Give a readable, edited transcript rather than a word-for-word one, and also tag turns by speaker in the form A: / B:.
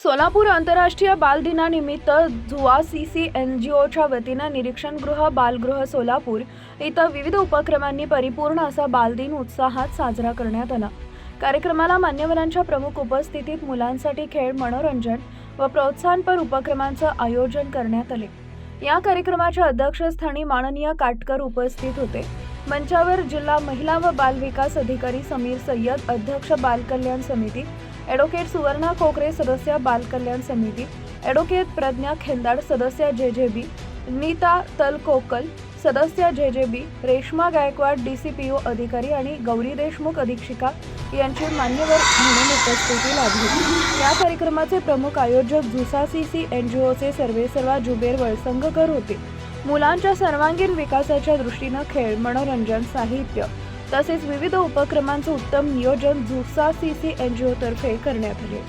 A: सोलापूर आंतरराष्ट्रीय बाल दिनानिमित्त झुआ सीसी NGOच्या वतीनं निरीक्षणगृह बालगृह सोलापूर इथं विविध उपक्रमांनी परिपूर्ण असा बालदिन उत्साहात साजरा करण्यात आला। कार्यक्रमाला मान्यवरांच्या प्रमुख उपस्थितीत मुलांसाठी खेळ, मनोरंजन व प्रोत्साहनपर उपक्रमांचं आयोजन करण्यात आले। या कार्यक्रमाच्या अध्यक्षस्थानी माननीय काटकर उपस्थित होते। मंचावर जिल्हा महिला व बाल विकास अधिकारी समीर सय्यद, अध्यक्ष बाल कल्याण समिती, ॲडव्होकेट सुवर्णा कोकरे, सदस्य बाल कल्याण समिती, ॲडव्होकेट प्रज्ञा खेंदाड, सदस्य JJB, नीता तलकोकल, सदस्य JJB, रेश्मा गायकवाड, DCPO अधिकारी आणि गौरी देशमुख अधीक्षिका यांची मान्यवर म्हणून उपस्थिती लाभली। या कार्यक्रमाचे प्रमुख आयोजक झुसा सीसी NGOचे सर्वेसर्वा जुबेर वळसंगकर होते। मुलांच्या सर्वांगीण विकासाच्या दृष्टीने खेळ, मनोरंजन, साहित्य तसेच विविध उपक्रमांचे उत्तम नियोजन झुसा सीसी NGO तर्फे करण्यात आले।